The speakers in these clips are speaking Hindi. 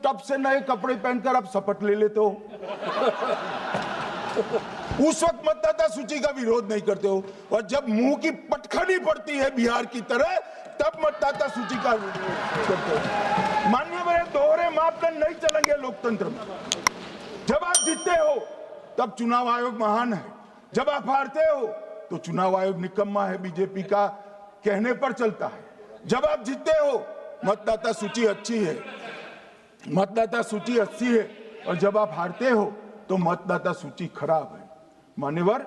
तब से नए कपड़े पहनकर आप शपथ ले लेते हो। उस वक्त मतदाता सूची का विरोध नहीं करते हो, और जब मुंह की पटखनी पड़ती है बिहार की तरह, तब मतदाता सूची का विरोध करते हो। माननीय मेरे दोहरे मापदंड नहीं चलेंगे लोकतंत्र में। जब आप जीतते हो तब चुनाव आयोग महान है, जब आप हारते हो तो चुनाव आयोग निकम्मा है, बीजेपी का कहने पर चलता है। जब आप जीतते हो मतदाता सूची अच्छी है, मतदाता सूची अच्छी है, और जब आप हारते हो तो मतदाता सूची खराब है। मान्यवर,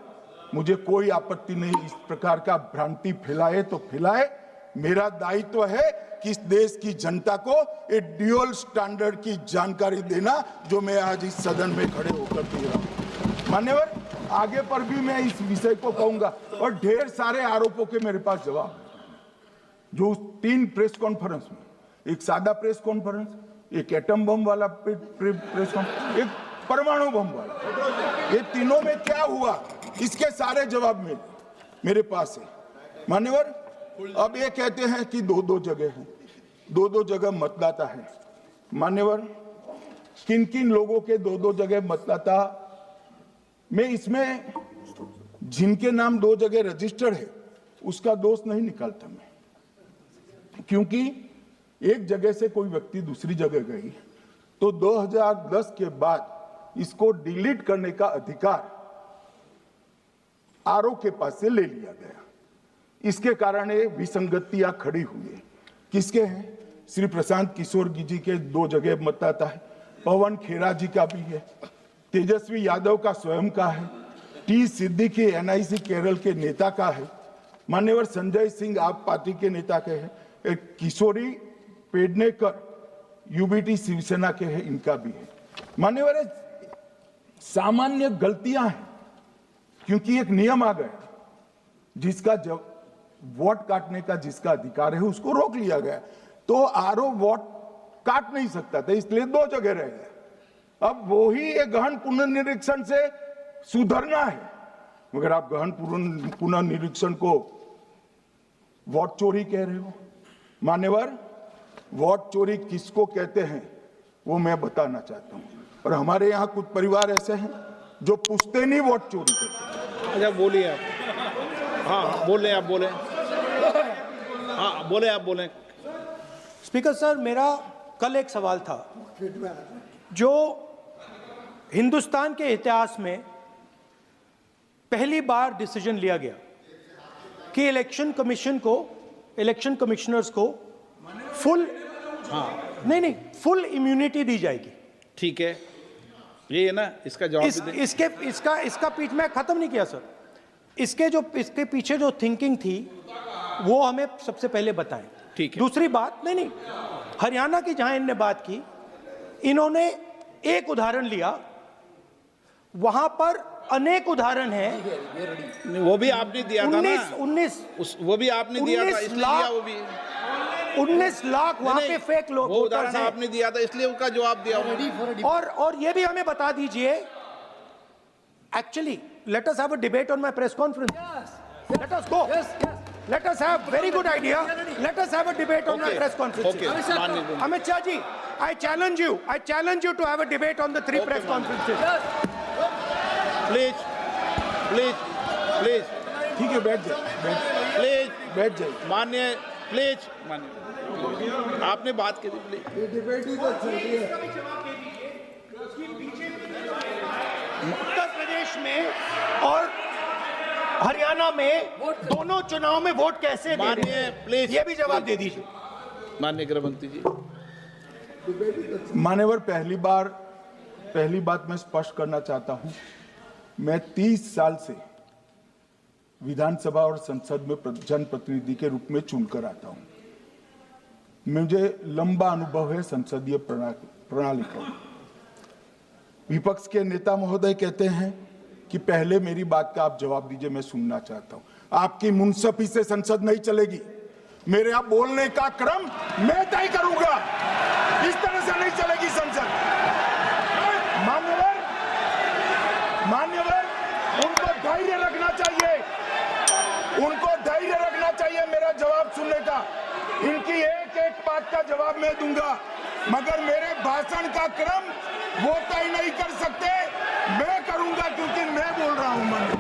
मुझे कोई आपत्ति नहीं, इस प्रकार का भ्रांति फैलाए तो फैलाए। मेरा दायित्व है कि इस देश की जनता को एक ड्यूअल स्टैंडर्ड की जानकारी देना, जो मैं आज इस सदन में खड़े होकर दे रहा हूं। मान्यवर, आगे पर भी मैं इस विषय को कहूंगा, और ढेर सारे आरोपों के मेरे पास जवाब, जो 3 प्रेस कॉन्फ्रेंस में, एक सादा प्रेस कॉन्फ्रेंस, एक एटम बम वाला प्रेस कॉन्फ्रेंस, एक परमाणु बम वाला, ये तीनों में क्या हुआ, इसके सारे जवाब मेरे पास है। मान्यवर, अब ये कहते हैं कि 2-2 जगह है, 2-2 जगह मतदाता है। मान्यवर, किन किन लोगों के 2-2 जगह मतदाता, मैं इसमें जिनके नाम 2 जगह रजिस्टर्ड है उसका दोष नहीं निकालता मैं, क्योंकि एक जगह से कोई व्यक्ति दूसरी जगह गई तो 2010 के बाद इसको डिलीट करने का अधिकार आरओ के पास से ले लिया गया। इसके कारण ये विसंगतियां खड़ी हुई है। किसके हैं? श्री प्रशांत किशोर जी के 2 जगह मतदाता है, पवन खेरा जी का भी है, तेजस्वी यादव का स्वयं का है, टी सिद्दीकी एनआईसी केरल के नेता का है, मान्यवर संजय सिंह आप पार्टी के नेता के हैं, एक किशोरी पेडनेकर यूबीटी शिवसेना के हैं, इनका भी है। मान्यवर, सामान्य गलतियां हैं, क्योंकि एक नियम आ गया, जिसका जब वोट काटने का जिसका अधिकार है उसको रोक लिया गया, तो आरओ वोट काट नहीं सकता था, इसलिए 2 जगह रह गया। अब वही एक गहन पुनर्निरीक्षण से सुधरना है, मगर आप गहन पुनर्निरीक्षण को वोट चोरी कह रहे हो। मान्यवर, वोट चोरी किसको कहते हैं वो मैं बताना चाहता हूं, और हमारे यहाँ कुछ परिवार ऐसे हैं जो पुश्तैनी वोट चोरी करते हैं। अच्छा, बोलिए आप। हाँ, बोले आप, बोले। हाँ, बोले आप, बोले। स्पीकर सर, मेरा कल एक सवाल था, जो हिंदुस्तान के इतिहास में पहली बार डिसीजन लिया गया कि इलेक्शन कमिश्नर्स को फुल, नहीं, फुल इम्यूनिटी दी जाएगी। ठीक है, ये है ना, इसका जवाब इसका पीछ मैं खत्म नहीं किया सर। इसके पीछे जो थिंकिंग थी वो हमें सबसे पहले बताएं। ठीक है। दूसरी बात, नहीं, हरियाणा की जहां इन्होंने बात की, इन्होंने एक उदाहरण लिया, वहां पर अनेक उदाहरण हैं। वो भी आपने दिया था ना, 19 वो भी आपने दिया था, इसलिए दिया वो भी। 19 लाख वहां पे फेक लोग, वो उदाहरण आपने दिया था, इसलिए उसका जवाब दिया। और ये भी हमें बता दीजिए, actually let us have a debate on my press conference. Yes. Let us go. Yes. Let us have very good idea. Let us have a debate on my press conference. Okay. Amit Shah ji, I challenge you to have a debate on the 3 press conferences. Please. ठीक है, बैठ जाए। मान्य, प्लीज मान्य, आपने बात की थी, प्लीज। डिबेट ही तो चल रही है। उत्तर प्रदेश में और हरियाणा में दोनों चुनाव में वोट कैसे दे रहे हैं? प्लीज, ये भी जवाब दे दीजिए। माननीय गृह मंत्री जी। मान्यवर, पहली बात मैं स्पष्ट करना चाहता हूं, मैं 30 साल से विधानसभा और संसद में जनप्रतिनिधि के रूप में चुनकर आता हूं। मुझे लंबा अनुभव है संसदीय प्रणाली का। विपक्ष के नेता महोदय कहते हैं कि पहले मेरी बात का आप जवाब दीजिए, मैं सुनना चाहता हूं। आपकी मुनसफी से संसद नहीं चलेगी, मेरे आप बोलने का क्रम मैं तय करूंगा, इस तरह से नहीं चलेगी संसद। मान्यवर, उनको धैर्य रखना चाहिए, मेरा जवाब सुनने का। इनकी एक बात का जवाब मैं दूंगा, मगर मेरे भाई भाषण का क्रम वो तय नहीं कर सकते, मैं करूंगा क्योंकि मैं बोल रहा हूं मन।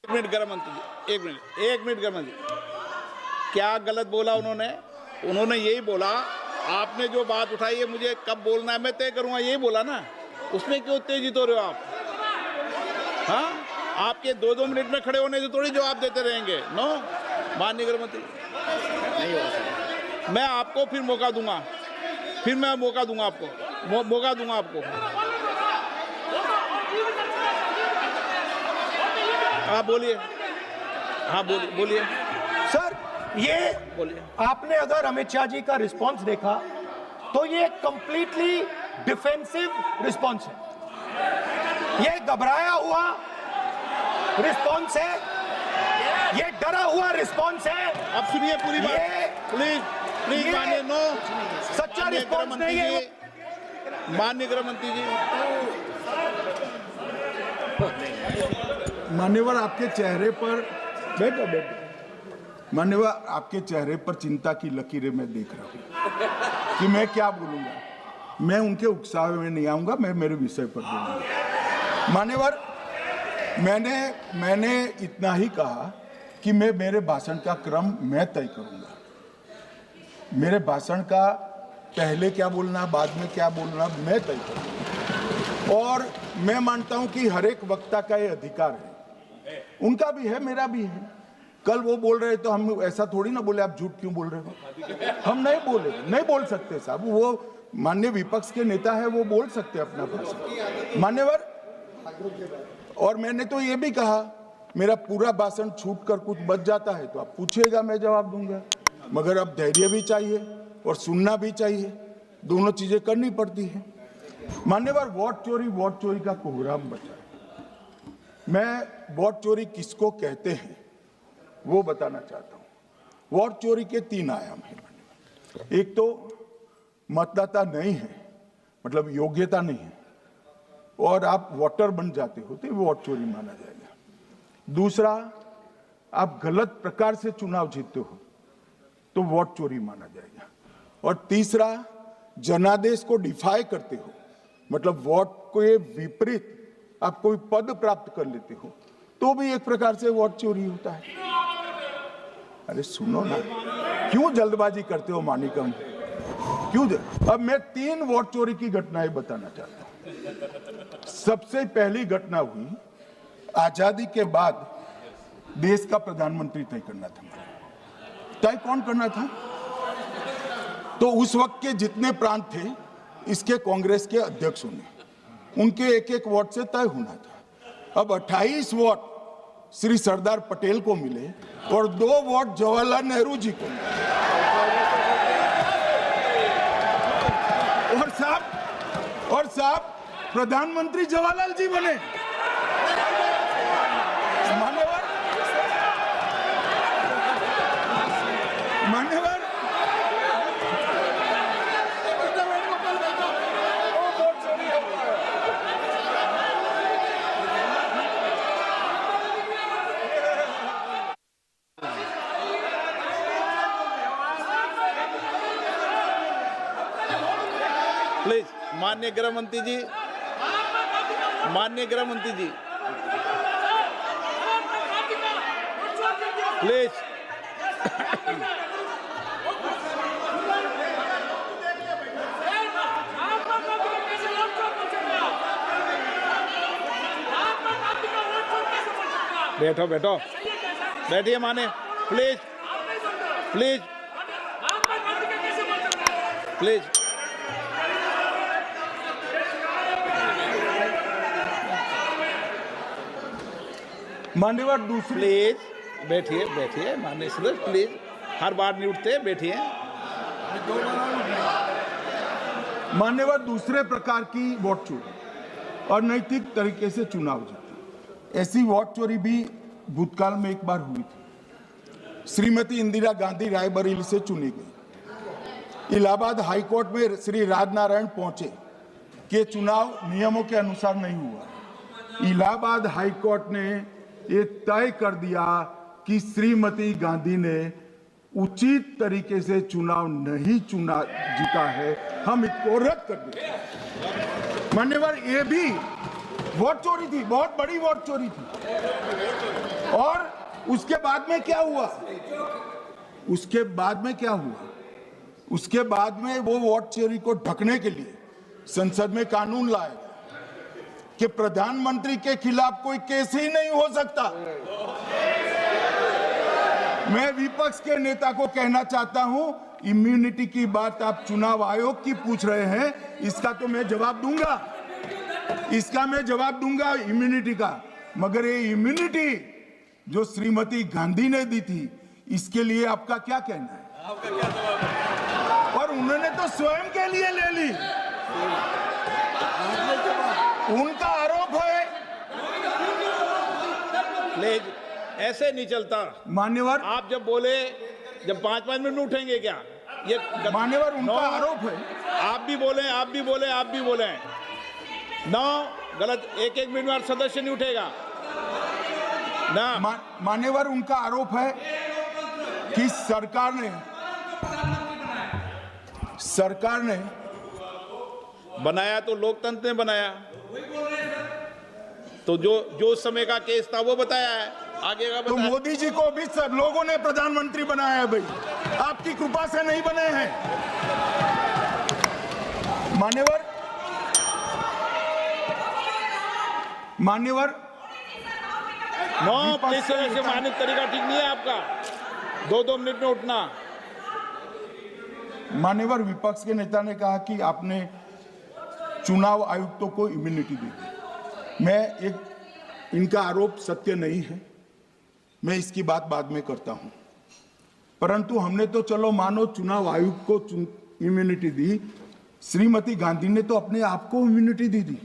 एक मिनट गृह मंत्री जी, एक मिनट गृह मंत्री, क्या गलत बोला उन्होंने? उन्होंने यही बोला, आपने जो बात उठाई है मुझे कब बोलना है मैं तय करूंगा, यही बोला ना। उसमें क्यों उत्तेजित हो रहे हो आप? हाँ, आपके 2-2 मिनट में खड़े होने से थोड़ी जवाब देते रहेंगे। नो, माननीय गृह मंत्री नहीं हो सकता। मैं आपको फिर मौका दूंगा, आपको मौका दूंगा आपको। आप बोलिए, हाँ बोलिए सर, ये बोलिए। आपने अगर अमित शाह जी का रिस्पॉन्स देखा तो ये कंप्लीटली डिफेंसिव रिस्पॉन्स है, ये घबराया हुआ रिस्पॉन्स है, ये डरा हुआ रिस्पॉन्स है। अब सुनिए पूरी बात, प्लीज मानिए। नो, सच्चा रिस्पॉन्स नहीं है। माननीय गृह मंत्री जी, मान्यवर आपके चेहरे पर बैठो, मान्यवर आपके चेहरे पर चिंता की लकीरें मैं देख रहा हूं कि मैं क्या बोलूंगा। मैं उनके उकसावे में नहीं आऊंगा, मैं मेरे विषय पर बोलूंगा। मान्यवर, मैंने इतना ही कहा कि मैं मेरे भाषण का क्रम मैं तय करूंगा। मेरे भाषण का पहले क्या बोलना, बाद में क्या बोलना, मैं तय करूंगा। और मैं मानता हूं कि हर एक वक्ता का ये अधिकार है, उनका भी है, मेरा भी है। कल वो बोल रहे तो हम ऐसा थोड़ी ना बोले आप झूठ क्यों बोल रहे हो, हम नहीं बोल सकते साहब। वो माननीय विपक्ष के नेता है, वो बोल सकते अपना भाषण। मान्यवर, और मैंने तो ये भी कहा, मेरा पूरा भाषण छूट कर कुछ बच जाता है तो आप पूछिएगा, मैं जवाब दूंगा। मगर अब धैर्य भी चाहिए और सुनना भी चाहिए, दोनों चीजें करनी पड़ती है। मान्यवर, वोट चोरी का कोहराम बचा। मैं वोट चोरी किसको कहते हैं वो बताना चाहता हूं। वोट चोरी के 3 आयाम हैं। एक तो मतदाता नहीं है, मतलब योग्यता नहीं है, और आप वोटर बन जाते हो तो वोट चोरी माना जाएगा। दूसरा, आप गलत प्रकार से चुनाव जीतते हो तो वोट चोरी माना जाएगा। और तीसरा, जनादेश को डिफाई करते हो, मतलब वोट के विपरीत आप कोई पद प्राप्त कर लेते हो तो भी एक प्रकार से वोट चोरी होता है। अरे सुनो ना, क्यों जल्दबाजी करते हो मानिकम, क्यों? अब मैं 3 वोट चोरी की घटनाएं बताना चाहता हूं। सबसे पहली घटना हुई, आजादी के बाद देश का प्रधानमंत्री तय करना था। तय कौन करना था? तो उस वक्त के जितने प्रांत थे, इसके कांग्रेस के अध्यक्षों ने, उनके एक वोट से तय होना था। अब 28 वोट श्री सरदार पटेल को मिले और 2 वोट जवाहरलाल नेहरू जी को मिले। और साहब प्रधानमंत्री जवाहरलाल जी बने। मान्यवर, प्लीज माननीय गृह मंत्री जी, प्लीज। बैठो बैठिए माने, प्लीज। मान्यवर, दूसरी, प्लीज बैठिए माननीय सदस्य, प्लीज, हर बार नहीं उठते, बैठिए। मान्यवर, दूसरे प्रकार की वोट चोरी और नैतिक तरीके से चुनाव जीतना, ऐसी वोट चोरी भी भूतकाल में एक बार हुई थी। श्रीमती इंदिरा गांधी रायबरेली से चुनी गई। इलाहाबाद हाईकोर्ट में श्री राजनारायण पहुंचे कि चुनाव नियमों के अनुसार नहीं हुआ। इलाहाबाद हाई कोर्ट ने ये तय कर दिया कि श्रीमती गांधी ने उचित तरीके से चुनाव नहीं जीता है, हम इसको रद्द कर दें। मान्यवर, ये भी वोट चोरी थी, बहुत बड़ी वोट चोरी थी। और उसके बाद में क्या हुआ? उसके बाद में वो वोट चोरी को ढकने के लिए संसद में कानून लाया कि प्रधानमंत्री के खिलाफ कोई केस ही नहीं हो सकता। मैं विपक्ष के नेता को कहना चाहता हूं, इम्यूनिटी की बात आप चुनाव आयोग की पूछ रहे हैं, इसका तो मैं जवाब दूंगा, इम्यूनिटी का। मगर ये इम्यूनिटी जो श्रीमती गांधी ने दी थी, इसके लिए आपका क्या कहना है? और उन्होंने तो स्वयं के लिए ले ली। उनका आरोप है। ऐसे नहीं चलता मान्यवर, आप जब बोले, जब 5-5 मिनट में उठेंगे क्या? ये मान्यवर, उनका आरोप है। आप भी बोले नौ गलत। 1-1 मिनट में सदस्य नहीं उठेगा ना। मान्यवर, उनका आरोप है कि सरकार ने बनाया तो लोकतंत्र ने बनाया, तो जो उस समय का केस था वो बताया है, आगे का तो मोदी जी को भी सब लोगों ने प्रधानमंत्री बनाया है भाई, आपकी कृपा से नहीं बने हैं। मान्यवर, इस तरह से मानक तरीका ठीक नहीं है आपका, 2-2 मिनट में उठना। मान्यवर, विपक्ष के नेता ने कहा कि आपने चुनाव आयुक्तों को इम्यूनिटी दी। इनका आरोप सत्य नहीं है, मैं इसकी बात बाद में करता हूं। परंतु हमने तो चलो मानो चुनाव आयुक्त को इम्यूनिटी दी, श्रीमती गांधी ने तो अपने आप को इम्यूनिटी दी।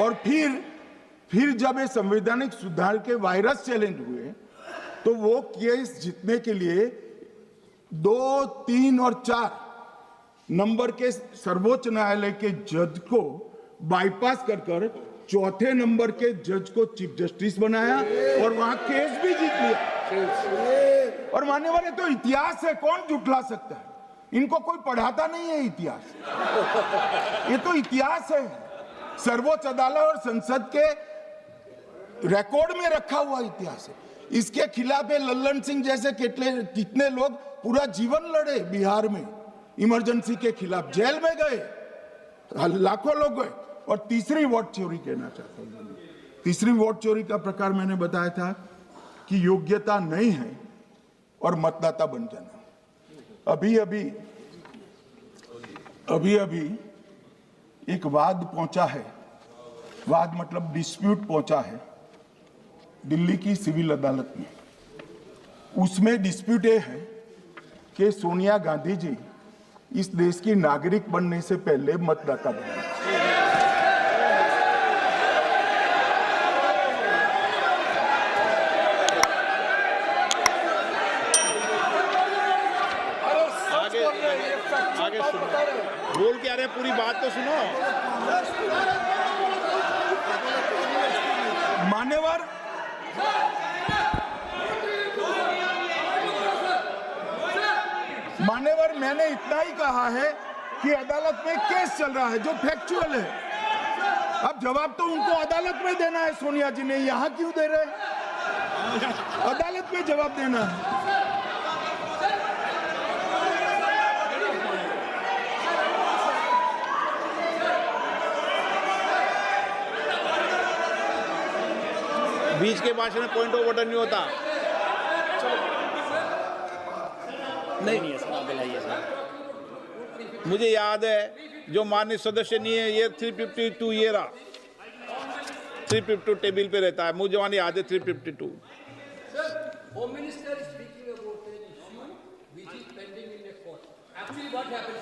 और फिर जब ये संवैधानिक सुधार के वायरस चैलेंज हुए, तो वो केस जीतने के लिए 2, 3 और 4 नंबर के सर्वोच्च न्यायालय के जज को बाईपास कर चौथे नंबर के जज को चीफ जस्टिस बनाया और वहां केस भी जीत लिया। और मान्यवर, ये तो इतिहास है, कौन झुठला सकता है? इनको कोई पढ़ाता नहीं है इतिहास, ये तो इतिहास है, सर्वोच्च अदालत और संसद के रिकॉर्ड में रखा हुआ इतिहास है। इसके खिलाफ लल्लन सिंह जैसे कितने लोग पूरा जीवन लड़े बिहार में, इमरजेंसी के खिलाफ जेल में गए, लाखों लोग गए। और तीसरी वोट चोरी कहना चाहता हूं, तीसरी वोट चोरी का प्रकार मैंने बताया था कि योग्यता नहीं है और मतदाता बन जाना। अभी एक वाद पहुंचा है, वाद मतलब डिस्प्यूट पहुंचा है दिल्ली की सिविल अदालत में। उसमें डिस्प्यूट ये है कि सोनिया गांधी जी इस देश की नागरिक बनने से पहले मतदाता बने। आगे सुनो, बोल क्या रहे, पूरी बात तो सुनो। मान्यवर, मैंने इतना ही कहा है कि अदालत में केस चल रहा है जो फैक्चुअल है। अब जवाब तो उनको अदालत में देना है, सोनिया जी ने यहां क्यों दे रहे हैं? अदालत में जवाब देना है। बीच के भाषण में पॉइंट ऑफ ऑर्डर नहीं होता। नहीं मुझे याद है जो माननीय सदस्य नहीं है, ये 352 ये रहा, 352 टेबल पे रहता है, मुझे जवान याद है 352। Home Minister is speaking about an issue which is pending in a court. Actually, what happens